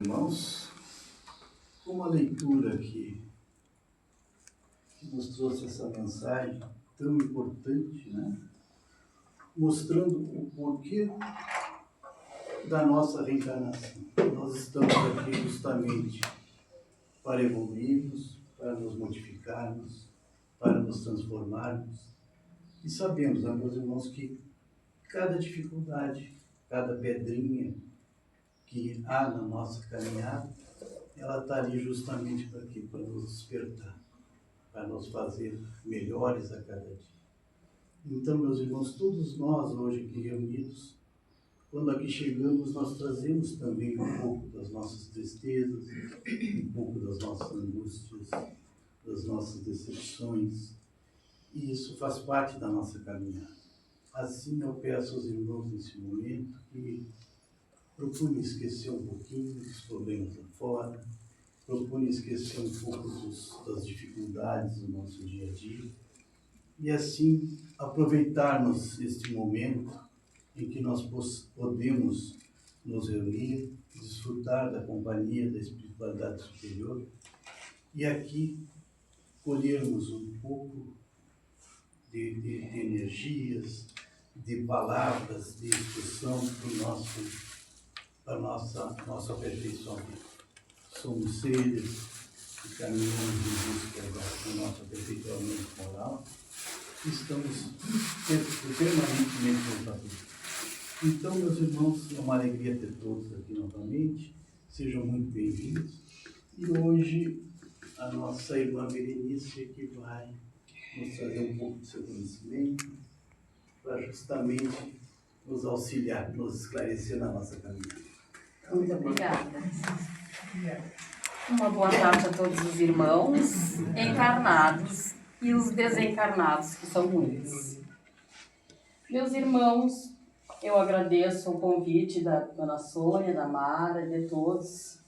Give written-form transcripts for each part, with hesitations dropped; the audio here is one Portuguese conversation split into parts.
Irmãos, uma leitura que nos trouxe essa mensagem tão importante, né? Mostrando o porquê da nossa reencarnação. Nós estamos aqui justamente para evoluirmos, para nos modificarmos, para nos transformarmos. E sabemos, né, meus irmãos, que cada dificuldade, cada pedrinha que há na nossa caminhada, ela está ali justamente para quê? Para nos despertar, para nos fazer melhores a cada dia. Então, meus irmãos, todos nós hoje aqui reunidos, quando aqui chegamos, nós trazemos também um pouco das nossas tristezas, um pouco das nossas angústias, das nossas decepções, e isso faz parte da nossa caminhada. Assim, eu peço aos irmãos nesse momento que procurem esquecer um pouquinho dos problemas lá fora, procurem esquecer um pouco das dificuldades do nosso dia a dia e assim aproveitarmos este momento em que nós podemos nos reunir, desfrutar da companhia da espiritualidade superior e aqui colhermos um pouco de energias, de palavras, de instrução para o nosso aperfeiçoamento. Somos seres que caminhamos em busca do nosso aperfeiçoamento moral e estamos permanentemente voltados. Então, meus irmãos, é uma alegria ter todos aqui novamente. Sejam muito bem-vindos. E hoje, a nossa irmã Berenice que vai nos trazer um pouco do seu conhecimento para justamente nos auxiliar, nos esclarecer na nossa caminhada. Muito obrigada. Uma boa tarde a todos os irmãos encarnados e os desencarnados, que são muitos. Meus irmãos, eu agradeço o convite da Dona Sônia, da Mara e de todos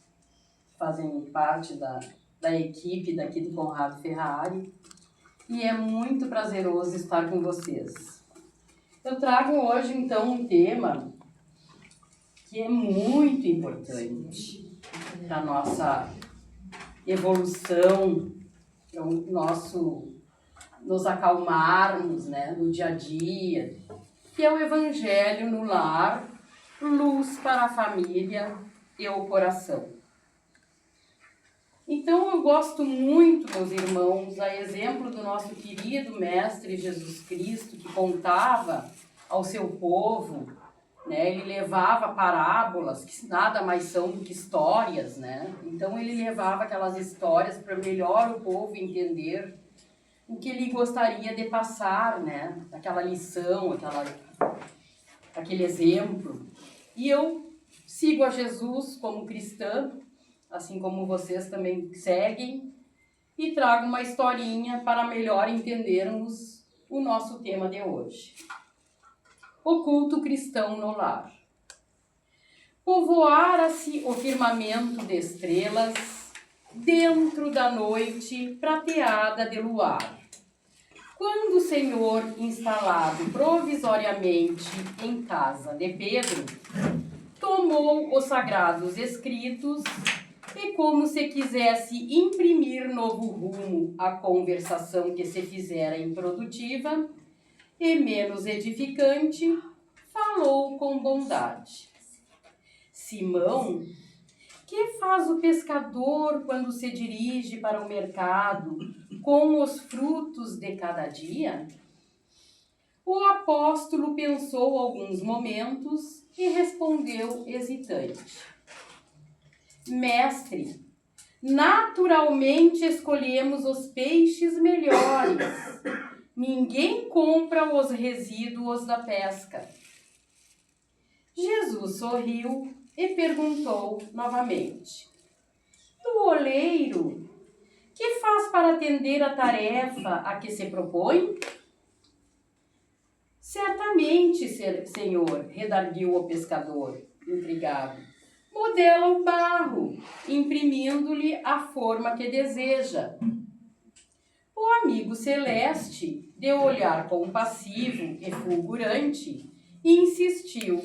que fazem parte da equipe daqui do Conrado Ferrari. E é muito prazeroso estar com vocês. Eu trago hoje, então, um tema que é muito importante para a nossa evolução, para o nosso nos acalmarmos, né, no dia a dia, que é o Evangelho no lar, luz para a família e o coração. Então eu gosto muito, meus irmãos, a exemplo do nosso querido Mestre Jesus Cristo, que contava ao seu povo, né, ele levava parábolas, que nada mais são do que histórias, né? Então ele levava aquelas histórias para melhor o povo entender o que ele gostaria de passar, né? Aquela lição, aquele exemplo. E eu sigo a Jesus como cristã, assim como vocês também seguem, e trago uma historinha para melhor entendermos o nosso tema de hoje. O culto cristão no lar. Povoara-se o firmamento de estrelas dentro da noite prateada de luar. Quando o Senhor, instalado provisoriamente em casa de Pedro, tomou os sagrados escritos e, como se quisesse imprimir novo rumo à conversação que se fizera improdutiva e menos edificante, falou com bondade. Simão, que faz o pescador quando se dirige para o mercado com os frutos de cada dia? O apóstolo pensou alguns momentos e respondeu hesitante. Mestre, naturalmente escolhemos os peixes melhores. Ninguém compra os resíduos da pesca. Jesus sorriu e perguntou novamente. Do oleiro, que faz para atender a tarefa a que se propõe? Certamente, senhor, redarguiu o pescador, intrigado. Modela o barro, imprimindo-lhe a forma que deseja. O amigo celeste, de olhar compassivo e fulgurante, insistiu.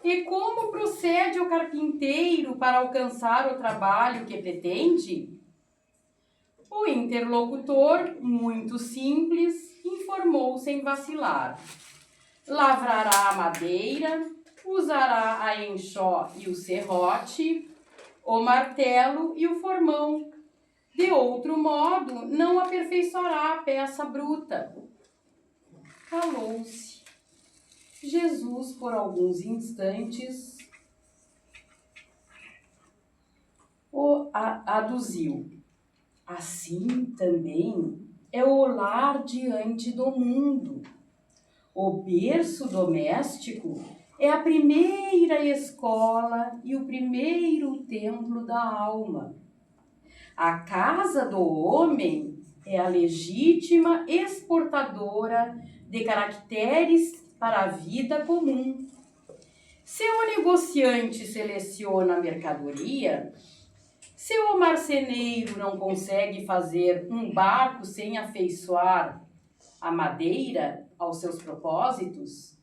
E como procede o carpinteiro para alcançar o trabalho que pretende? O interlocutor, muito simples, informou sem vacilar. Lavrará a madeira, usará a enxó e o serrote, o martelo e o formão. De outro modo, não aperfeiçoará a peça bruta. Calou-se. Jesus, por alguns instantes, o aduziu. Assim também é o lar diante do mundo. O berço doméstico é a primeira escola e o primeiro templo da alma. A casa do homem é a legítima exportadora de caracteres para a vida comum. Se o negociante seleciona a mercadoria, se o marceneiro não consegue fazer um barco sem afeiçoar a madeira aos seus propósitos,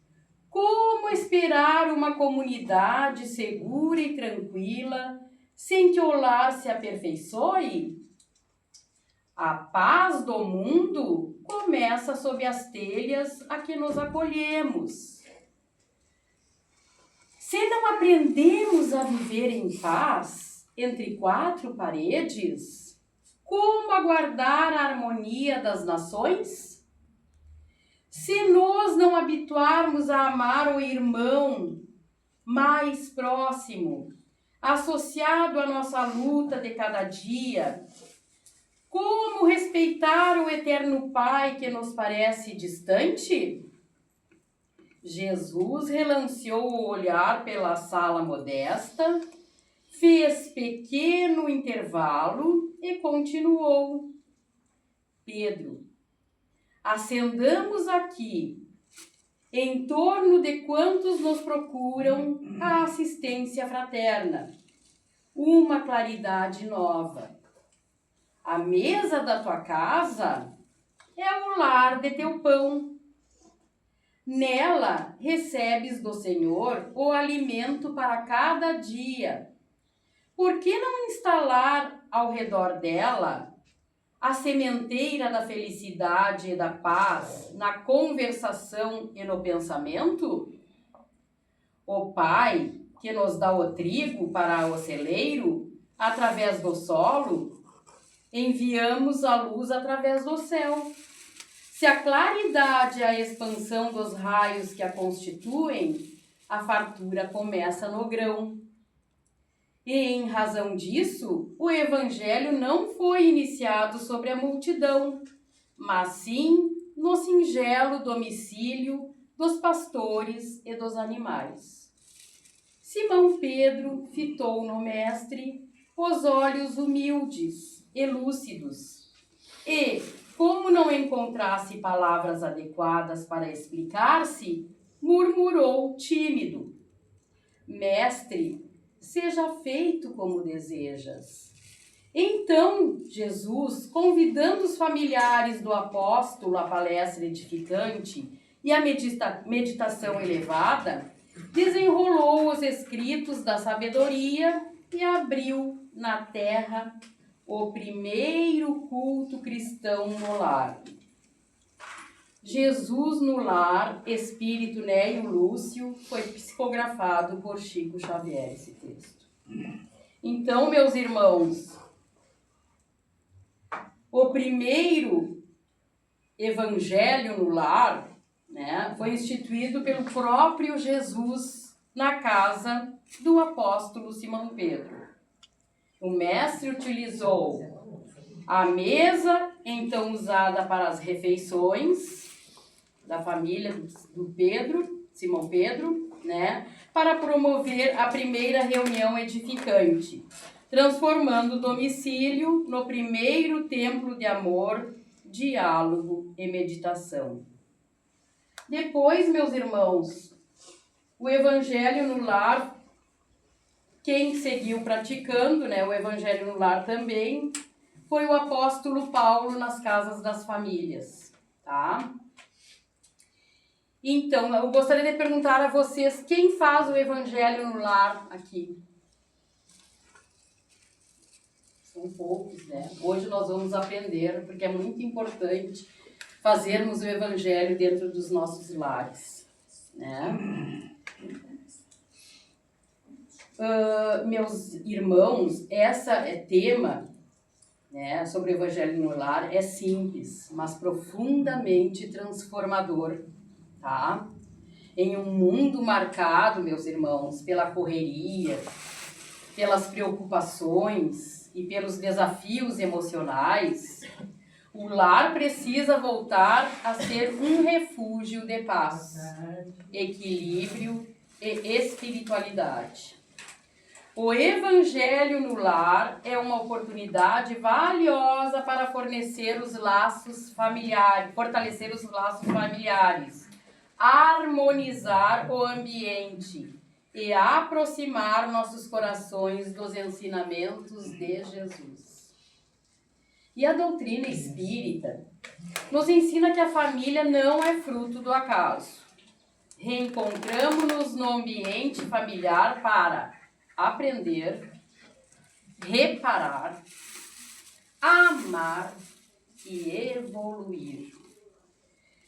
como esperar uma comunidade segura e tranquila sem que o lar se aperfeiçoe? A paz do mundo começa sob as telhas a que nos acolhemos. Se não aprendemos a viver em paz entre quatro paredes, como aguardar a harmonia das nações? Se nós não habituarmos a amar o irmão mais próximo, associado à nossa luta de cada dia, como respeitar o eterno Pai que nos parece distante? Jesus relanceou o olhar pela sala modesta, fez pequeno intervalo e continuou. Pedro, acendamos aqui, em torno de quantos nos procuram a assistência fraterna, uma claridade nova. A mesa da tua casa é o lar de teu pão. Nela recebes do Senhor o alimento para cada dia. Por que não instalar ao redor dela a sementeira da felicidade e da paz na conversação e no pensamento? O Pai, que nos dá o trigo para o celeiro, através do solo, enviamos a luz através do céu. Se a claridade é a expansão dos raios que a constituem, a fartura começa no grão. E, em razão disso, o Evangelho não foi iniciado sobre a multidão, mas sim no singelo domicílio dos pastores e dos animais. Simão Pedro fitou no Mestre os olhos humildes e lúcidos, e, como não encontrasse palavras adequadas para explicar-se, murmurou tímido: Mestre, seja feito como desejas. Então, Jesus, convidando os familiares do apóstolo à palestra edificante e à meditação elevada, desenrolou os escritos da sabedoria e abriu na terra o primeiro culto cristão no lar. Jesus no lar, Espírito Neio Lúcio, foi psicografado por Chico Xavier, esse texto. Então, meus irmãos, o primeiro evangelho no lar, né, foi instituído pelo próprio Jesus na casa do apóstolo Simão Pedro. O mestre utilizou a mesa, então usada para as refeições da família do Pedro, Simão Pedro, né, para promover a primeira reunião edificante, transformando o domicílio no primeiro templo de amor, diálogo e meditação. Depois, meus irmãos, o Evangelho no lar, quem seguiu praticando, né, o Evangelho no lar também, foi o apóstolo Paulo nas casas das famílias, tá? Então, eu gostaria de perguntar a vocês, quem faz o evangelho no lar aqui? São poucos, né? Hoje nós vamos aprender, porque é muito importante fazermos o evangelho dentro dos nossos lares, né? Meus irmãos, essa tema, né, sobre o evangelho no lar é simples, mas profundamente transformador, tá? Em um mundo marcado, meus irmãos, pela correria, pelas preocupações e pelos desafios emocionais, o lar precisa voltar a ser um refúgio de paz, equilíbrio e espiritualidade. O evangelho no lar é uma oportunidade valiosa para fortalecer os laços familiares, harmonizar o ambiente e aproximar nossos corações dos ensinamentos de Jesus. E a doutrina espírita nos ensina que a família não é fruto do acaso. Reencontramos-nos no ambiente familiar para aprender, reparar, amar e evoluir.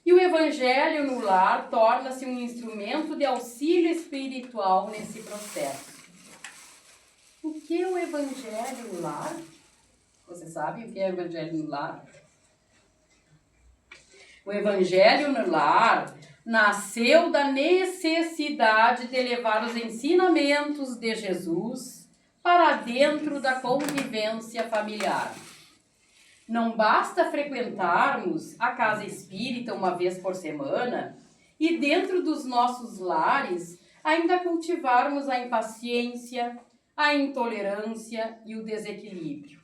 E o evangelho no lar torna-se um instrumento de auxílio espiritual nesse processo. O que é o evangelho no lar? Você sabe o que é o evangelho no lar? O evangelho no lar nasceu da necessidade de levar os ensinamentos de Jesus para dentro da convivência familiar. Não basta frequentarmos a casa espírita uma vez por semana e dentro dos nossos lares ainda cultivarmos a impaciência, a intolerância e o desequilíbrio.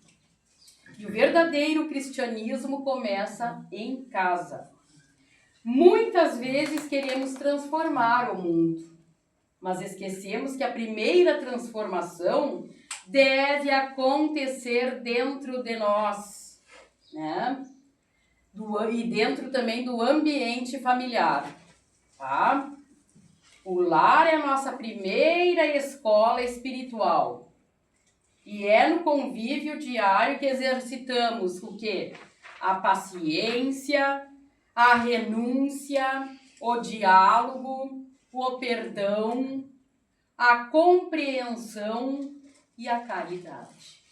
E o verdadeiro cristianismo começa em casa. Muitas vezes queremos transformar o mundo, mas esquecemos que a primeira transformação deve acontecer dentro de nós, né? E dentro também do ambiente familiar, tá? O lar é a nossa primeira escola espiritual. E é no convívio diário que exercitamos o quê? A paciência, a renúncia, o diálogo, o perdão, a compreensão e a caridade.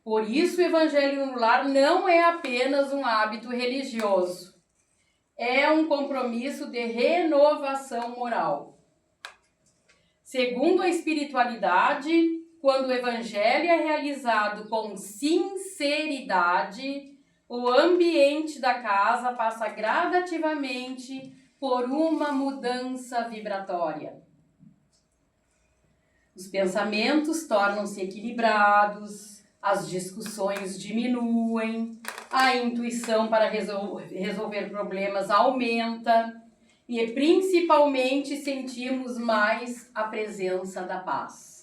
Por isso, o evangelho no lar não é apenas um hábito religioso. É um compromisso de renovação moral. Segundo a espiritualidade, quando o evangelho é realizado com sinceridade, o ambiente da casa passa gradativamente por uma mudança vibratória. Os pensamentos tornam-se equilibrados, as discussões diminuem, a intuição para resolver problemas aumenta e principalmente sentimos mais a presença da paz.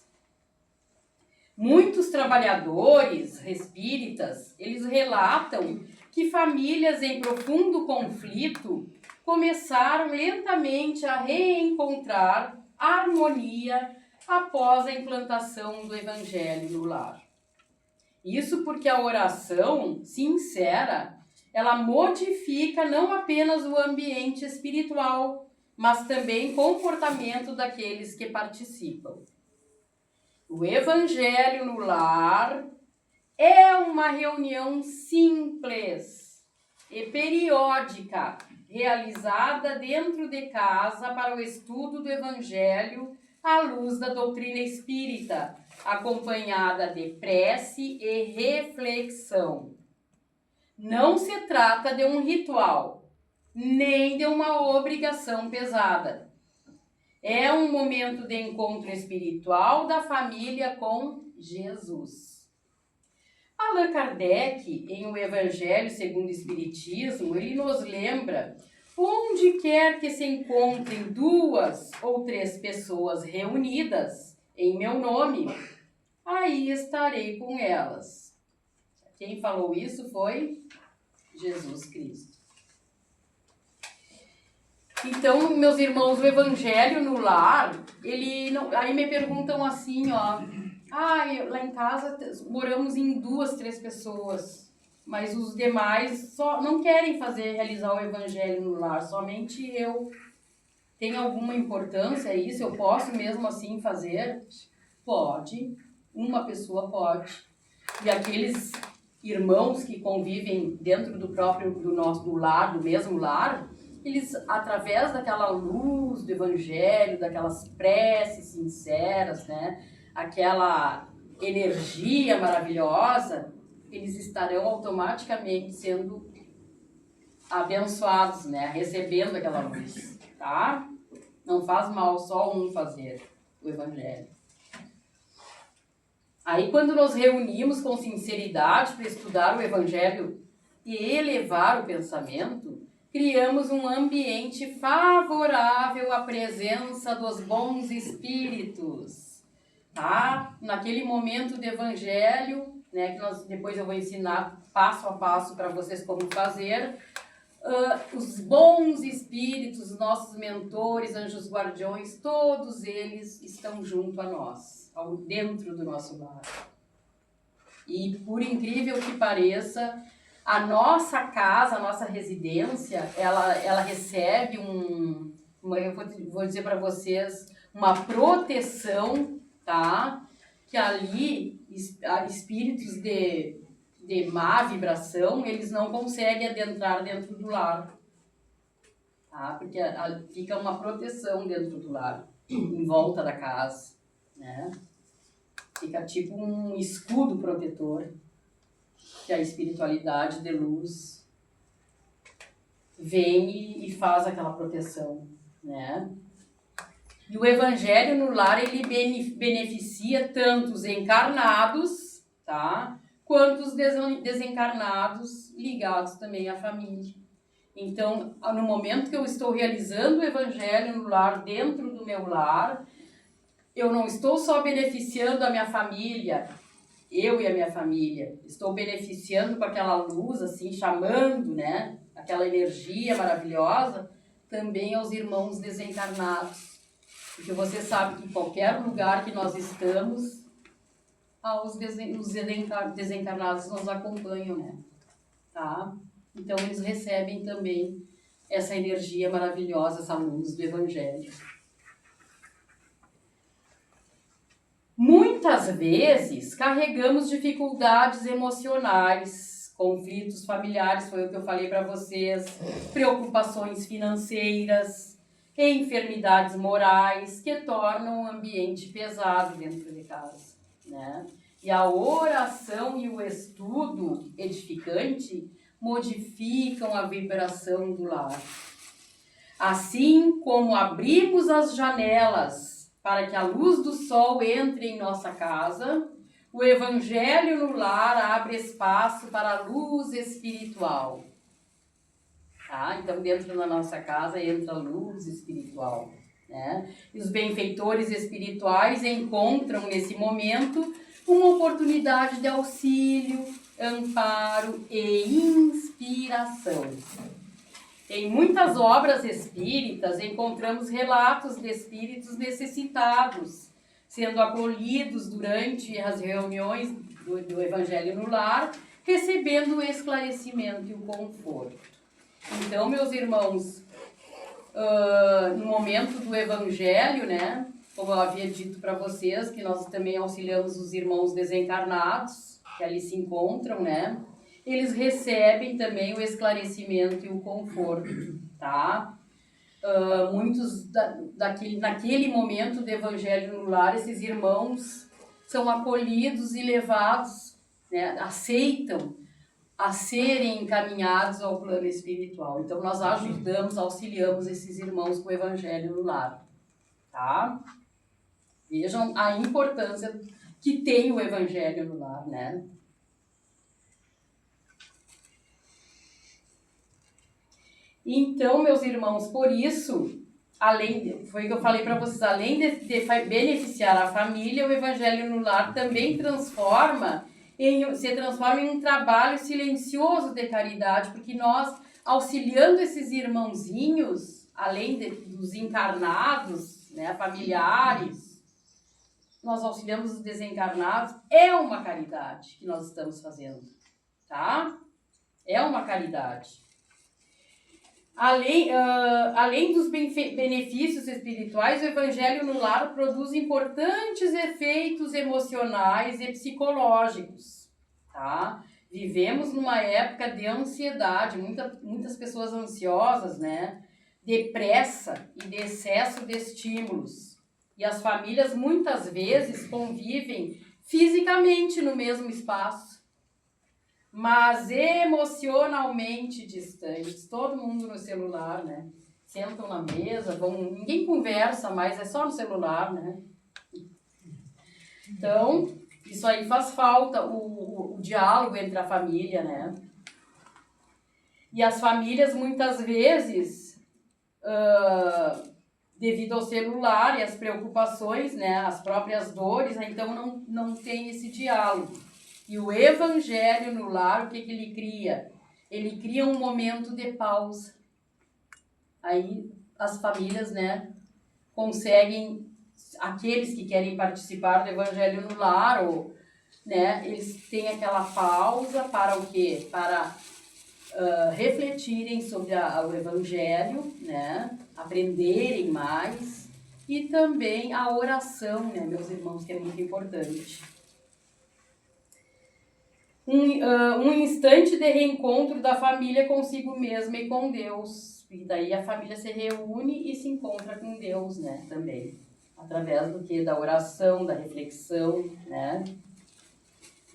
Muitos trabalhadores espíritas, eles relatam que famílias em profundo conflito começaram lentamente a reencontrar harmonia após a implantação do evangelho no lar. Isso porque a oração sincera, ela modifica não apenas o ambiente espiritual, mas também o comportamento daqueles que participam. O evangelho no lar é uma reunião simples e periódica, realizada dentro de casa para o estudo do evangelho à luz da doutrina espírita, acompanhada de prece e reflexão. Não se trata de um ritual, nem de uma obrigação pesada. É um momento de encontro espiritual da família com Jesus. Allan Kardec, em O Evangelho segundo o Espiritismo, ele nos lembra: onde quer que se encontrem 2 ou 3 pessoas reunidas em meu nome, aí estarei com elas. Quem falou isso foi Jesus Cristo. Então, meus irmãos, o evangelho no lar, ele não... Aí me perguntam assim, ó. Lá em casa moramos em 2, 3 pessoas. Mas os demais só não querem realizar o evangelho no lar. Somente eu. Tem alguma importância isso? Eu posso mesmo assim fazer? Pode. Uma pessoa pode. E aqueles irmãos que convivem dentro do lar, do mesmo lar, eles, através daquela luz do evangelho, daquelas preces sinceras, né? Aquela energia maravilhosa, eles estarão automaticamente sendo abençoados, né? Recebendo aquela luz, tá? Não faz mal só um fazer o evangelho. Aí quando nos reunimos com sinceridade para estudar o evangelho e elevar o pensamento, criamos um ambiente favorável à presença dos bons espíritos, tá? Naquele momento do evangelho, né, que depois eu vou ensinar passo a passo para vocês como fazer, os bons espíritos, os nossos mentores, anjos guardiões, todos eles estão junto a nós, dentro do nosso lar. E por incrível que pareça, a nossa casa, a nossa residência, ela recebe eu vou dizer para vocês, uma proteção, tá? Que ali espíritos de má vibração, eles não conseguem adentrar dentro do lar, tá? Porque fica uma proteção dentro do lar, em volta da casa, né? Fica tipo um escudo protetor, que a espiritualidade de luz vem e faz aquela proteção, né? E o evangelho no lar, ele beneficia tanto os encarnados, tá? Quanto os desencarnados ligados também à família. Então, no momento que eu estou realizando o evangelho no lar, dentro do meu lar, eu não estou só beneficiando a minha família, eu e a minha família, estou beneficiando com aquela luz, assim, chamando, né, aquela energia maravilhosa, também aos irmãos desencarnados. Porque você sabe que em qualquer lugar que nós estamos, os desencarnados nos acompanham, né? Tá? Então eles recebem também essa energia maravilhosa, essa luz do evangelho. Muitas vezes carregamos dificuldades emocionais, conflitos familiares, foi o que eu falei para vocês, preocupações financeiras, enfermidades morais que tornam o ambiente pesado dentro de casa, né? E a oração e o estudo edificante modificam a vibração do lar. Assim como abrimos as janelas para que a luz do sol entre em nossa casa, o evangelho no lar abre espaço para a luz espiritual. Tá? Então, dentro da nossa casa entra a luz espiritual, né? E os benfeitores espirituais encontram nesse momento uma oportunidade de auxílio, amparo e inspiração. Em muitas obras espíritas encontramos relatos de espíritos necessitados, sendo acolhidos durante as reuniões do Evangelho no Lar, recebendo o esclarecimento e o conforto. Então, meus irmãos, no momento do Evangelho, né, como eu havia dito para vocês, que nós também auxiliamos os irmãos desencarnados, que ali se encontram, né, eles recebem também o esclarecimento e o conforto, tá? Muitos naquele momento do Evangelho no Lar, esses irmãos são acolhidos e levados, né, aceitam a serem encaminhados ao plano espiritual. Então, nós ajudamos, auxiliamos esses irmãos com o Evangelho no Lar, tá? Vejam a importância que tem o Evangelho no Lar, né? Então, meus irmãos, por isso, foi o que eu falei para vocês, além de beneficiar a família, o Evangelho no Lar também se transforma em um trabalho silencioso de caridade, porque nós, auxiliando esses irmãozinhos, além dos encarnados, né, familiares, nós auxiliamos os desencarnados, é uma caridade que nós estamos fazendo, tá? É uma caridade. Além dos benefícios espirituais, o Evangelho no Lar produz importantes efeitos emocionais e psicológicos, tá? Vivemos numa época de ansiedade, muitas pessoas ansiosas, né? De pressa e de excesso de estímulos. E as famílias muitas vezes convivem fisicamente no mesmo espaço, mas emocionalmente distantes, todo mundo no celular, né? Sentam na mesa, ninguém conversa mais, é só no celular, né? Então, isso aí faz falta, o diálogo entre a família, né? E as famílias, muitas vezes, devido ao celular e às preocupações, né? As próprias dores, então não tem esse diálogo. E o Evangelho no Lar, o que ele cria? Ele cria um momento de pausa. Aí as famílias, né, conseguem, aqueles que querem participar do Evangelho no Lar, ou, né, eles têm aquela pausa para o quê? Para refletirem sobre o Evangelho, né, aprenderem mais, e também a oração, né, meus irmãos, que é muito importante. Um instante de reencontro da família consigo mesma e com Deus. E daí a família se reúne e se encontra com Deus, né, também. Através do quê? Da oração, da reflexão, né?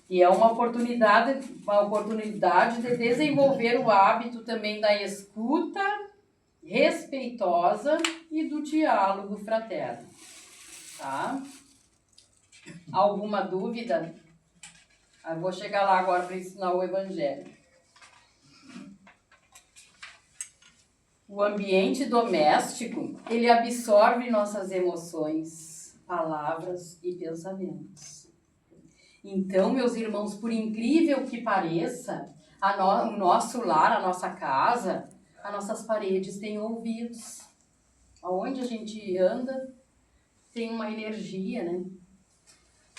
E é uma oportunidade de desenvolver o hábito também da escuta respeitosa e do diálogo fraterno, tá? Alguma dúvida? Eu vou chegar lá agora para ensinar o Evangelho. O ambiente doméstico, ele absorve nossas emoções, palavras e pensamentos. Então, meus irmãos, por incrível que pareça, o nosso lar, a nossa casa, as nossas paredes têm ouvidos. Aonde a gente anda, tem uma energia, né?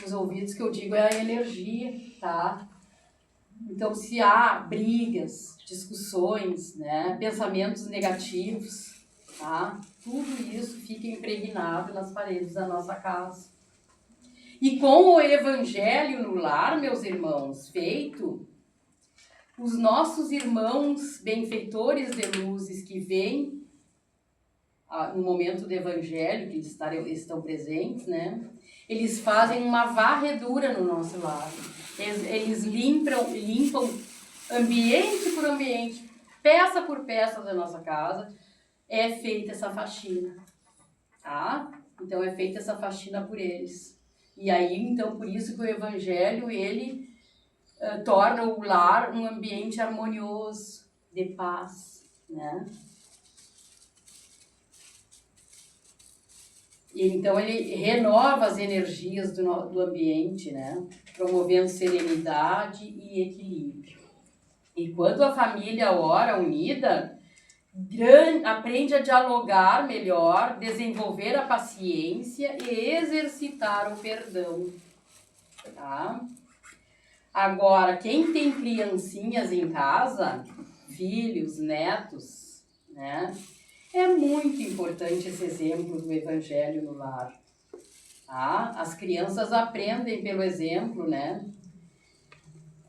Os ouvidos que eu digo é a energia, tá? Então, se há brigas, discussões, né, pensamentos negativos, tá? Tudo isso fica impregnado nas paredes da nossa casa. E com o Evangelho no Lar, meus irmãos, feito, os nossos irmãos benfeitores de luzes que vêm no momento do Evangelho, que eles estão presentes, né? Eles fazem uma varredura no nosso lar. Eles limpam ambiente por ambiente, peça por peça da nossa casa, é feita essa faxina, tá? Então é feita essa faxina por eles. E aí, então, por isso que o Evangelho, ele torna o lar um ambiente harmonioso, de paz, né? E então ele renova as energias do ambiente, né? Promovendo serenidade e equilíbrio. E quando a família ora unida, aprende a dialogar melhor, desenvolver a paciência e exercitar o perdão, tá? Agora, quem tem criancinhas em casa, filhos, netos, né? É muito importante esse exemplo do Evangelho no lar, tá? As crianças aprendem pelo exemplo, né?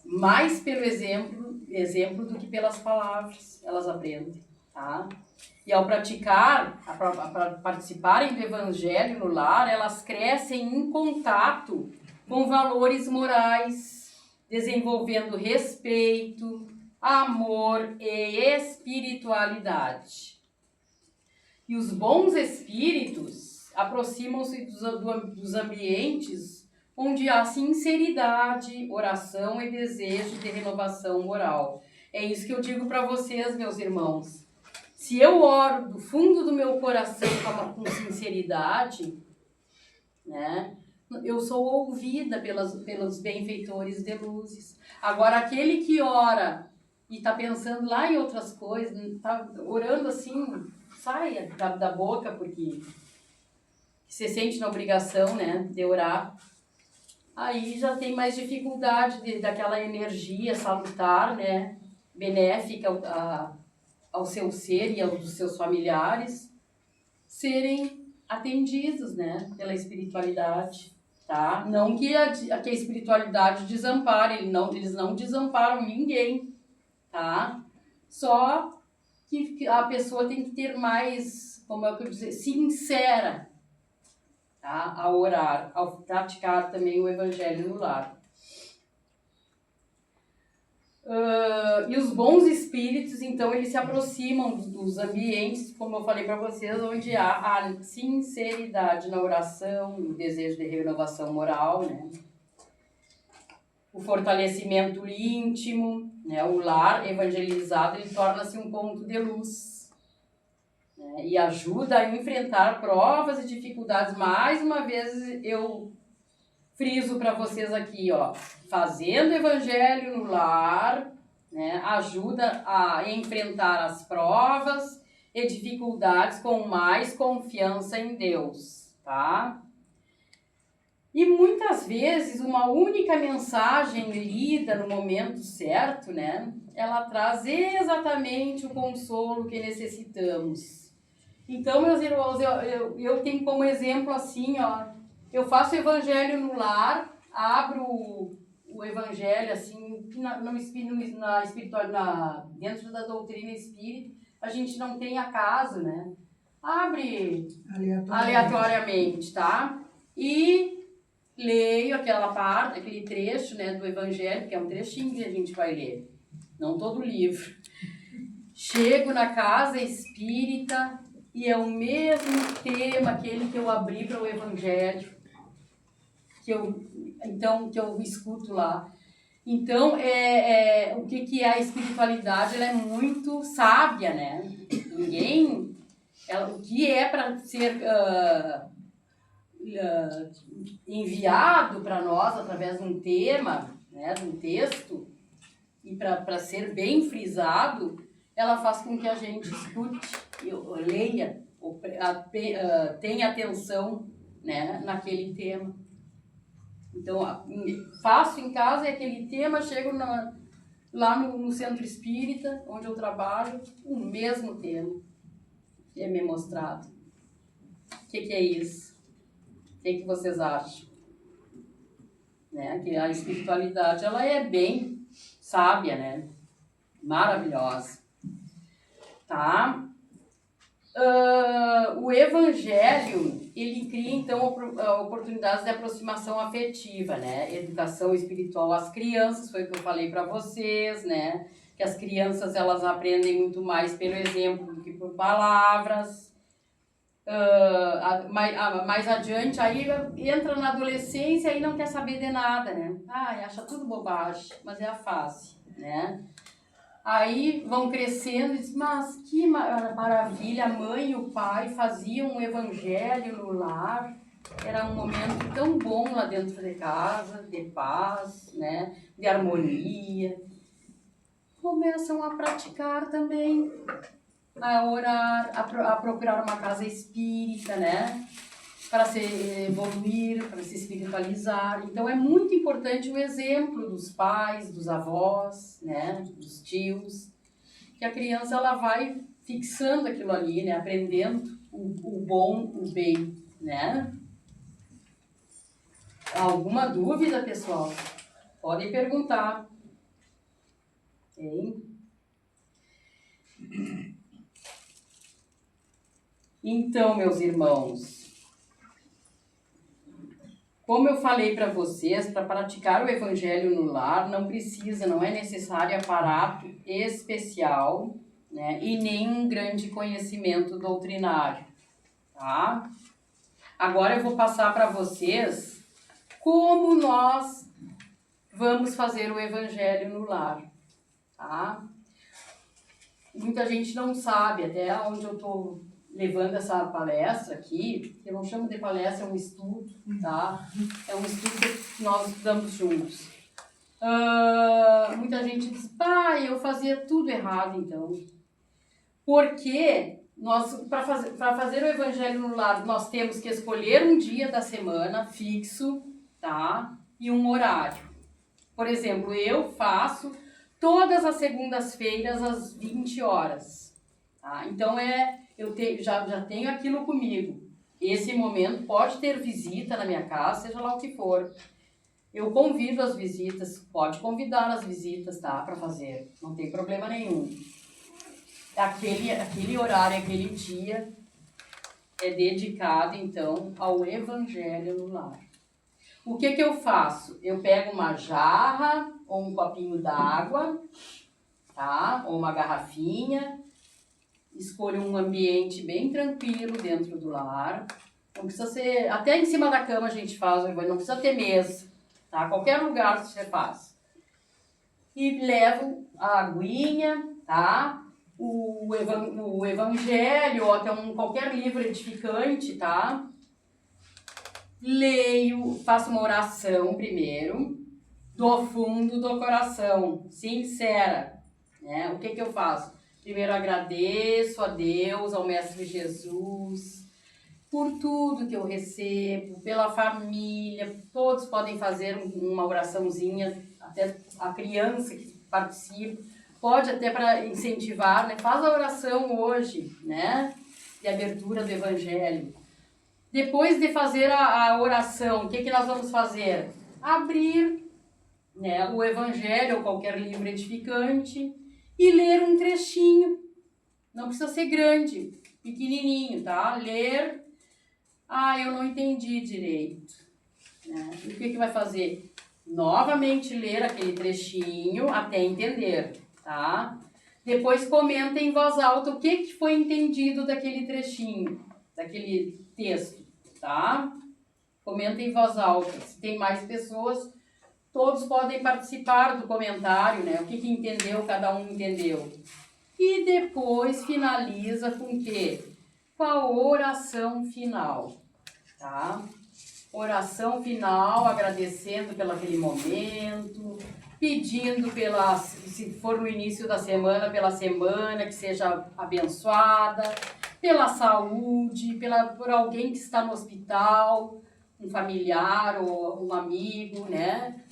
Mais pelo exemplo do que pelas palavras, elas aprendem, tá? E ao participarem do Evangelho no lar, elas crescem em contato com valores morais, desenvolvendo respeito, amor e espiritualidade. E os bons espíritos aproximam-se dos ambientes onde há sinceridade, oração e desejo de renovação moral. É isso que eu digo para vocês, meus irmãos. Se eu oro do fundo do meu coração com sinceridade, né, eu sou ouvida pelos benfeitores de luzes. Agora, aquele que ora e está pensando lá em outras coisas, está orando assim, sai da boca, porque se sente na obrigação, né, de orar. Aí já tem mais dificuldade daquela energia salutar, né, benéfica ao seu ser e aos seus familiares serem atendidos, né, pela espiritualidade, tá? Não que a espiritualidade desampare, eles não desamparam ninguém, tá? Só que a pessoa tem que ter mais, como é que eu dizer, sincera, tá? Ao orar, ao praticar também o Evangelho no lar. E os bons espíritos, então, eles se aproximam dos ambientes, como eu falei para vocês, onde há a sinceridade na oração, o desejo de renovação moral, né? O fortalecimento íntimo, né? O lar evangelizado, ele torna-se um ponto de luz, né? E ajuda a enfrentar provas e dificuldades. Mais uma vez, eu friso para vocês aqui, ó, fazendo evangelho no lar, né, ajuda a enfrentar as provas e dificuldades com mais confiança em Deus, tá? E muitas vezes uma única mensagem lida no momento certo, né, ela traz exatamente o consolo que necessitamos. Então, meus irmãos, eu tenho como exemplo assim, ó, eu faço evangelho no lar, abro o evangelho assim, dentro da doutrina espírita, a gente não tem acaso, né? Abre aleatoriamente, tá? E leio aquela parte, aquele trecho, né, do evangelho, que é um trechinho que a gente vai ler, não todo o livro. Chego na casa espírita e é o mesmo tema, aquele que eu abri para o evangelho, que eu escuto lá. Então, o que é a espiritualidade? Ela é muito sábia, né? O que é para ser enviado para nós através de um tema, né, de um texto, e para ser bem frisado, ela faz com que a gente escute, leia, tenha atenção, né, naquele tema. Então, faço em casa aquele tema, chego lá no centro espírita, onde eu trabalho, o mesmo tema é me mostrado. O que é isso? O que vocês acham? Né? Que a espiritualidade, ela é bem sábia, né? Maravilhosa. Tá? O Evangelho, ele cria, então, oportunidades de aproximação afetiva, né? Educação espiritual às crianças, foi o que eu falei para vocês, né? Que as crianças, elas aprendem muito mais pelo exemplo do que por palavras. Mais adiante, aí entra na adolescência e não quer saber de nada, né? Acha tudo bobagem, mas é a fase, né? Aí vão crescendo e dizem, mas que maravilha, a mãe e o pai faziam um evangelho no lar, era um momento tão bom lá dentro de casa, de paz, né, de harmonia. Começam a praticar também, a orar, a procurar uma casa espírita, né, para se evoluir, para se espiritualizar. Então é muito importante o exemplo dos pais, dos avós, né, dos tios, que a criança ela vai fixando aquilo ali, né, aprendendo o bom, o bem, né? Alguma dúvida, pessoal? Podem perguntar. Hein? Então, meus irmãos, como eu falei para vocês, para praticar o evangelho no lar, não é necessário aparato especial, né, e nem um grande conhecimento doutrinário, tá? Agora eu vou passar para vocês como nós vamos fazer o evangelho no lar, tá? Muita gente não sabe, até onde eu estou levando essa palestra aqui, eu não chamo de palestra, é um estudo, tá? É um estudo que nós estudamos juntos. Muita gente diz, eu fazia tudo errado, então. Porque para fazer o Evangelho no Lar, nós temos que escolher um dia da semana fixo, tá? E um horário. Por exemplo, eu faço todas as segundas-feiras às 20 horas. Tá? Então, já tenho aquilo comigo. Esse momento pode ter visita na minha casa, seja lá o que for. Eu convido as visitas, pode convidar as visitas, tá? Para fazer, não tem problema nenhum. Aquele horário, aquele dia é dedicado, então, ao Evangelho no Lar. O que eu faço? Eu pego uma jarra ou um copinho d'água, tá? Ou uma garrafinha, escolho um ambiente bem tranquilo dentro do lar. Não precisa ser... Até em cima da cama a gente faz, não precisa ter mesa, tá? Qualquer lugar você faz. E levo a aguinha, tá? O Evangelho, ou até qualquer livro edificante, tá? Leio, faço uma oração primeiro, do fundo do coração, sincera, né? O que eu faço? Primeiro agradeço a Deus, ao Mestre Jesus, por tudo que eu recebo, pela família. Todos podem fazer uma oraçãozinha, até a criança que participa, pode até para incentivar, né? Faz a oração hoje, né? De abertura do Evangelho. Depois de fazer a oração, o que nós vamos fazer? Abrir, né, o Evangelho ou qualquer livro edificante e ler um trechinho. Não precisa ser grande, pequenininho, tá? Ler, eu não entendi direito. Né? E o que vai fazer? Novamente ler aquele trechinho até entender, tá? Depois comenta em voz alta o que foi entendido daquele trechinho, daquele texto, tá? Comenta em voz alta. Se tem mais pessoas, todos podem participar do comentário, né? O que entendeu, cada um entendeu. E depois finaliza com o quê? Com a oração final, tá? Oração final, agradecendo pelo aquele momento, pedindo se for no início da semana, pela semana que seja abençoada, pela saúde, por alguém que está no hospital, um familiar ou um amigo, né?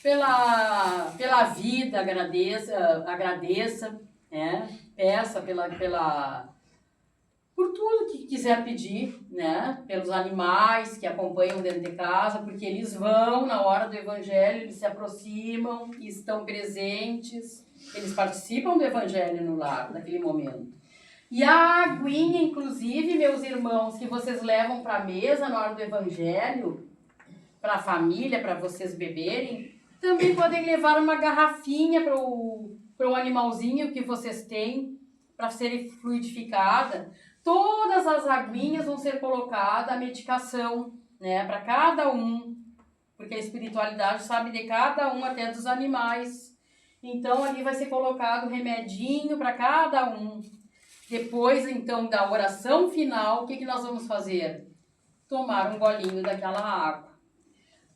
Pela vida, agradeça, né? Peça por tudo que quiser pedir, né? Pelos animais que acompanham dentro de casa, porque eles vão na hora do Evangelho, eles se aproximam, estão presentes, eles participam do Evangelho no lar, naquele momento. E a aguinha, inclusive, meus irmãos, que vocês levam para a mesa na hora do Evangelho, para a família, para vocês beberem, também podem levar uma garrafinha para o animalzinho que vocês têm, para ser fluidificada. Todas as aguinhas vão ser colocadas a medicação, né, para cada um, porque a espiritualidade sabe de cada um, até dos animais. Então, ali vai ser colocado remedinho para cada um. Depois, então, da oração final, o que nós vamos fazer? Tomar um golinho daquela água.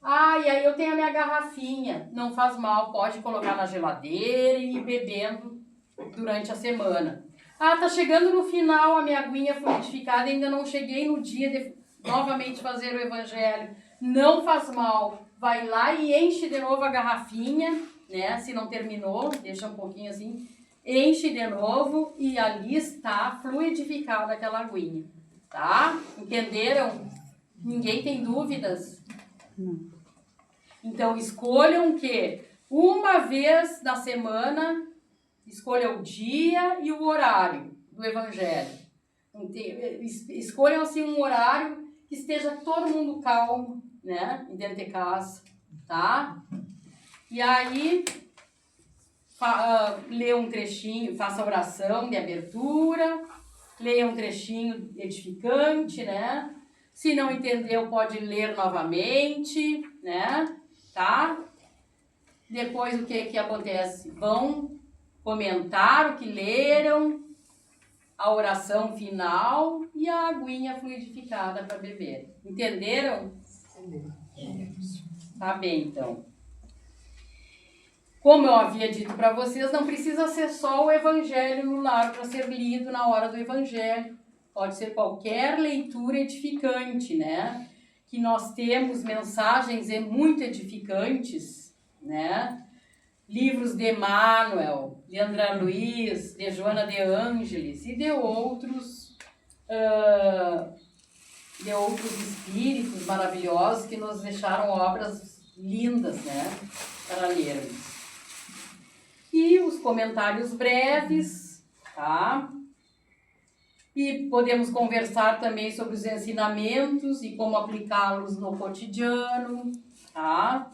E aí eu tenho a minha garrafinha, não faz mal, pode colocar na geladeira e ir bebendo durante a semana. Tá chegando no final a minha aguinha fluidificada, ainda não cheguei no dia de novamente fazer o Evangelho. Não faz mal, vai lá e enche de novo a garrafinha, né? Se não terminou, deixa um pouquinho assim, enche de novo e ali está fluidificada aquela aguinha, tá? Entenderam? Ninguém tem dúvidas? Não. Então, escolham que uma vez na semana, escolha o dia e o horário do Evangelho. Escolham assim um horário que esteja todo mundo calmo, né? Dentro de casa, tá? E aí, lê um trechinho, faça oração de abertura, leia um trechinho edificante, né? Se não entendeu, pode ler novamente, né? Tá? Depois, o que acontece? Vão comentar o que leram, a oração final e a aguinha fluidificada para beber. Entenderam? Tá bem, então. Como eu havia dito para vocês, não precisa ser só o Evangelho no lar para ser lido na hora do Evangelho. pode ser qualquer leitura edificante, né? Que nós temos mensagens muito edificantes, né? Livros de Emmanuel, de André Luiz, de Joana de Ângeles e de outros espíritos maravilhosos que nos deixaram obras lindas, né, para lermos. E os comentários breves, tá? E podemos conversar também sobre os ensinamentos e como aplicá-los no cotidiano, tá?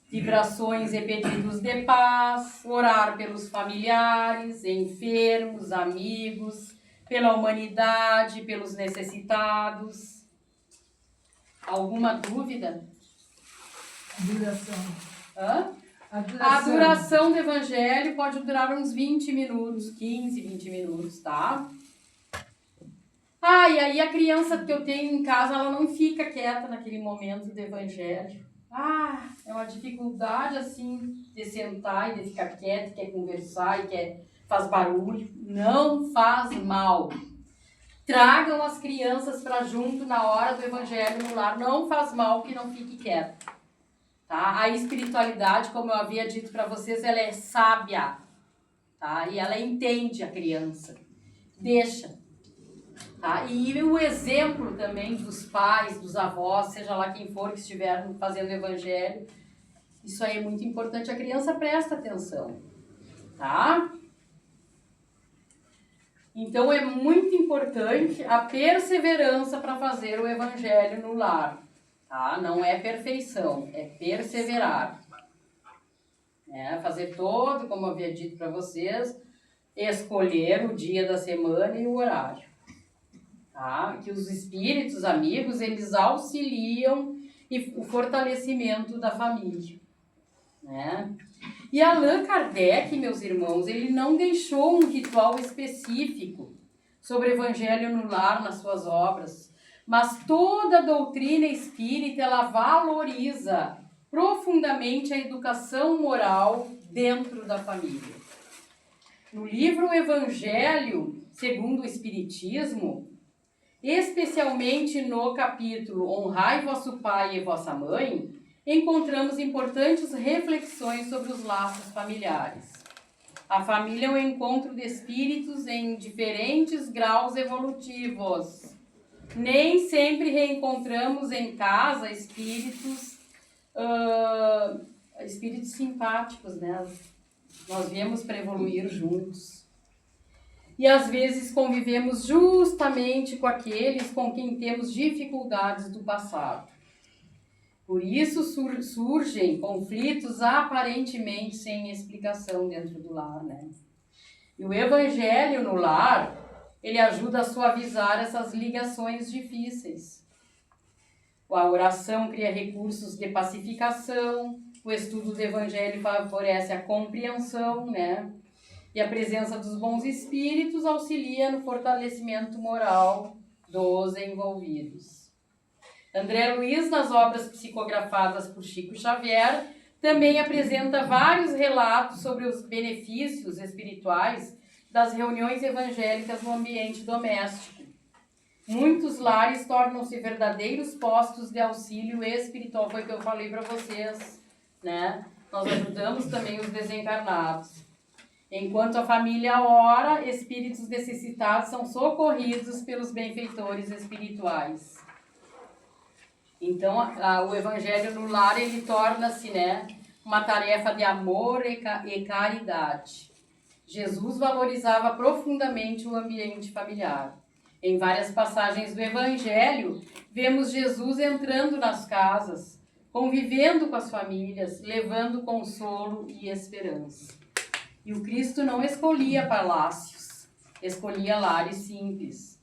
Vibrações e pedidos de paz, orar pelos familiares, enfermos, amigos, pela humanidade, pelos necessitados. Alguma dúvida? Duração. Hã? A duração do evangelho pode durar uns 20 minutos, 15, 20 minutos, tá? E aí a criança que eu tenho em casa, ela não fica quieta naquele momento do evangelho. É uma dificuldade, assim, de sentar e de ficar quieta, quer conversar e faz barulho. Não faz mal. Tragam as crianças para junto na hora do evangelho no lar. Não faz mal que não fique quieta. Tá? A espiritualidade, como eu havia dito para vocês, ela é sábia. Tá? E ela entende a criança. Deixa. Tá? E o exemplo também dos pais, dos avós, seja lá quem for que estiver fazendo o evangelho, isso aí é muito importante, a criança presta atenção, tá? Então é muito importante a perseverança para fazer o evangelho no lar, tá? Não é perfeição, é perseverar. Fazer todo, como eu havia dito para vocês, escolher o dia da semana e o horário. Tá? Que os espíritos amigos, eles auxiliam o fortalecimento da família, né? E Allan Kardec, meus irmãos, ele não deixou um ritual específico sobre o evangelho no lar nas suas obras, mas toda a doutrina espírita, ela valoriza profundamente a educação moral dentro da família. No livro Evangelho segundo o Espiritismo, especialmente no capítulo Honrai vosso pai e vossa mãe, encontramos importantes reflexões sobre os laços familiares. A família é um encontro de espíritos em diferentes graus evolutivos. Nem sempre reencontramos em casa espíritos simpáticos, né? Nós viemos para evoluir juntos. E às vezes convivemos justamente com aqueles com quem temos dificuldades do passado. Por isso surgem conflitos aparentemente sem explicação dentro do lar, né? E o evangelho no lar, ele ajuda a suavizar essas ligações difíceis. A oração cria recursos de pacificação, o estudo do evangelho favorece a compreensão, né? E a presença dos bons espíritos auxilia no fortalecimento moral dos envolvidos. André Luiz, nas obras psicografadas por Chico Xavier, também apresenta vários relatos sobre os benefícios espirituais das reuniões evangélicas no ambiente doméstico. Muitos lares tornam-se verdadeiros postos de auxílio espiritual, foi o que eu falei para vocês, né? Nós ajudamos também os desencarnados. Enquanto a família ora, espíritos necessitados são socorridos pelos benfeitores espirituais. Então, o evangelho no lar, ele torna-se, né, uma tarefa de amor e caridade. Jesus valorizava profundamente o ambiente familiar. Em várias passagens do evangelho, vemos Jesus entrando nas casas, convivendo com as famílias, levando consolo e esperança. E o Cristo não escolhia palácios, escolhia lares simples.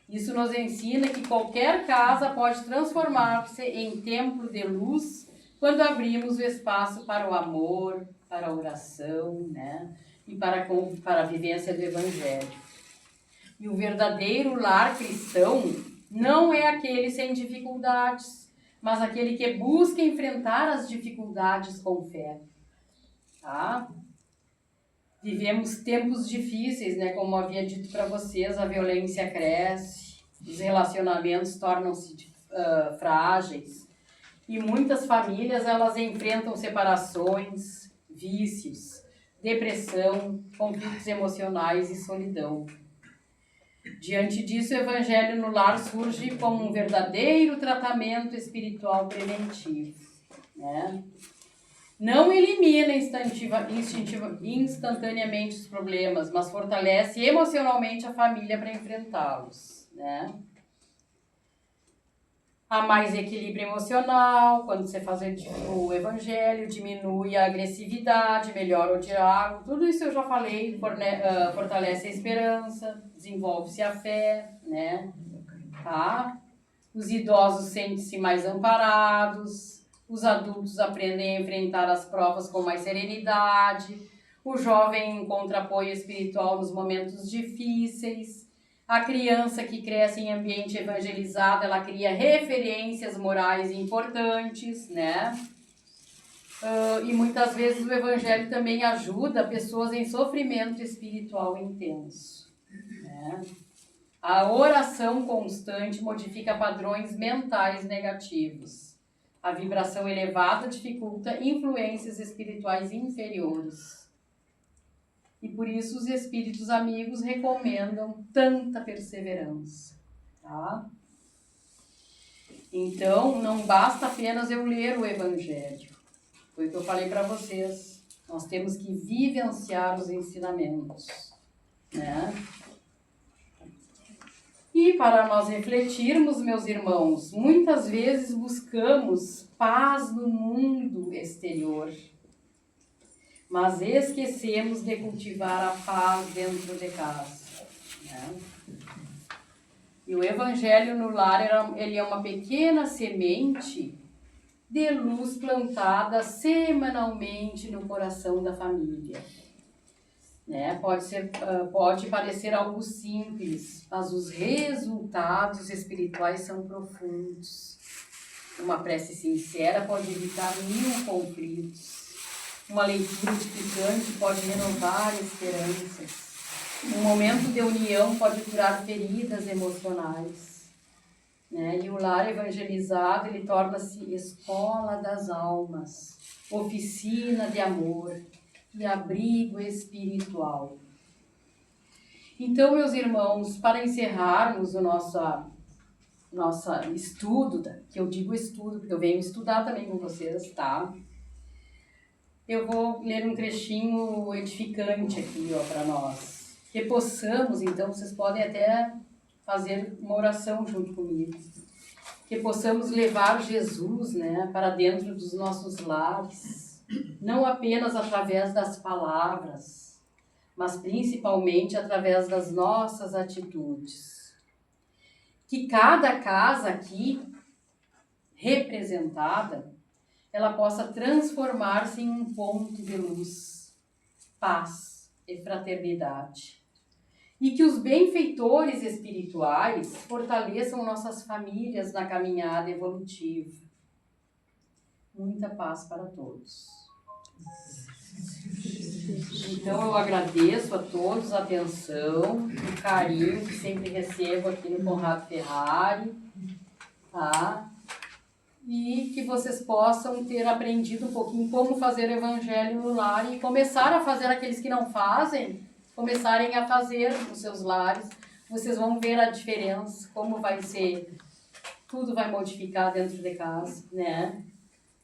Isso nos ensina que qualquer casa pode transformar-se em templo de luz quando abrimos o espaço para o amor, para a oração, né? E para a vivência do Evangelho. E o verdadeiro lar cristão não é aquele sem dificuldades, mas aquele que busca enfrentar as dificuldades com fé. Tá? Vivemos tempos difíceis, né? Como havia dito para vocês, a violência cresce, Os relacionamentos tornam-se frágeis e muitas famílias elas enfrentam separações, vícios, depressão, conflitos emocionais e solidão. Diante disso, o Evangelho no Lar surge como um verdadeiro tratamento espiritual preventivo, né? Não elimina instantaneamente os problemas, mas fortalece emocionalmente a família para enfrentá-los, né? Há mais equilíbrio emocional quando você faz o Evangelho, diminui a agressividade, melhora o diálogo, tudo isso eu já falei, fortalece a esperança, desenvolve-se a fé, né? Tá? Os idosos sentem-se mais amparados, os adultos aprendem a enfrentar as provas com mais serenidade, o jovem encontra apoio espiritual nos momentos difíceis, a criança que cresce em ambiente evangelizado, ela cria referências morais importantes, né? E muitas vezes o Evangelho também ajuda pessoas em sofrimento espiritual intenso, né? A oração constante modifica padrões mentais negativos. A vibração elevada dificulta influências espirituais inferiores. E por isso os espíritos amigos recomendam tanta perseverança, tá? Então, não basta apenas eu ler o Evangelho. Foi o que eu falei para vocês. Nós temos que vivenciar os ensinamentos, né? E para nós refletirmos, meus irmãos, muitas vezes buscamos paz no mundo exterior, mas esquecemos de cultivar a paz dentro de casa, né? E o Evangelho no Lar, ele é uma pequena semente de luz plantada semanalmente no coração da família, né? Pode parecer algo simples, mas os resultados espirituais são profundos. Uma prece sincera pode evitar 1000 conflitos. Uma leitura edificante pode renovar esperanças. Um momento de união pode curar feridas emocionais, né? E o lar evangelizado, ele torna-se escola das almas, oficina de amor e abrigo espiritual. Então, meus irmãos, para encerrarmos o nosso estudo, que eu digo estudo, porque eu venho estudar também com vocês, tá? Eu vou ler um trechinho edificante aqui, ó, para nós. Que possamos, então, vocês podem até fazer uma oração junto comigo. Que possamos levar Jesus, né, para dentro dos nossos lares, não apenas através das palavras, mas principalmente através das nossas atitudes. Que cada casa aqui representada, ela possa transformar-se em um ponto de luz, paz e fraternidade. E que os benfeitores espirituais fortaleçam nossas famílias na caminhada evolutiva. Muita paz para todos. Então eu agradeço a todos a atenção, o carinho que sempre recebo aqui no Conrado Ferrari, tá? E que vocês possam ter aprendido um pouquinho como fazer o Evangelho no lar e começar a fazer, aqueles que não fazem, começarem a fazer nos seus lares. Vocês vão ver a diferença, como vai ser, tudo vai modificar dentro de casa, né?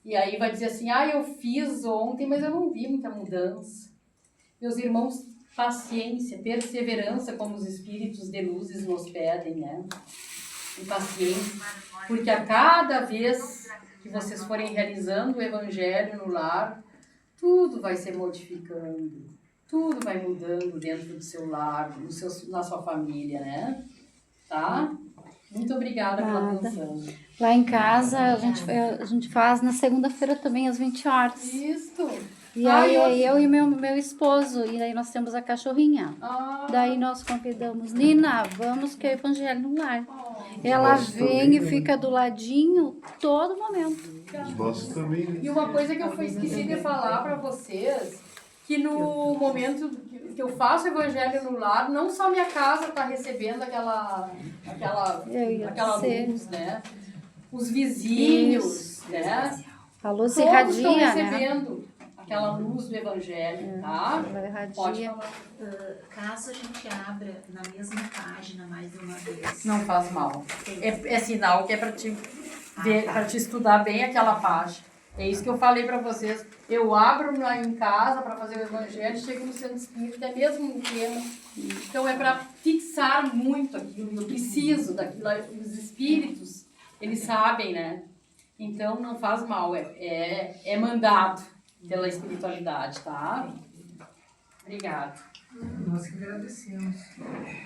E aí vai dizer assim, eu fiz ontem, mas eu não vi muita mudança. Meus irmãos, paciência, perseverança, como os espíritos de luzes nos pedem, né? E paciência, porque a cada vez que vocês forem realizando o Evangelho no lar, tudo vai se modificando, tudo vai mudando dentro do seu lar, na sua família, né? Tá? Muito obrigada pela atenção. Lá em casa, a gente faz na segunda-feira também, às 20 horas. Isso! E aí eu e meu esposo, e aí nós temos a cachorrinha. Daí nós convidamos, Nina, vamos que é o Evangelho no Lar. Ela vem e fica do ladinho todo momento. Os nossos também, né? E uma coisa que eu esqueci de falar para vocês, que que no momento que eu faço o evangelho no lar, não só minha casa está recebendo aquela luz, né? Os vizinhos, né? A luz Todos estão irradia, né? recebendo aquela luz do evangelho, tá? Ela irradia. Pode falar. Caso a gente abra na mesma página mais de uma vez. Não faz mal. É sinal que é para te ver, para te estudar bem aquela página. É isso que eu falei para vocês. Eu abro em casa para fazer o evangelho, chego no centro espírita, é mesmo um tema. Então é para fixar muito aquilo. Eu preciso daquilo. Os espíritos, eles sabem, né? Então não faz mal. É mandado pela espiritualidade, tá? Obrigada. Nós que agradecemos.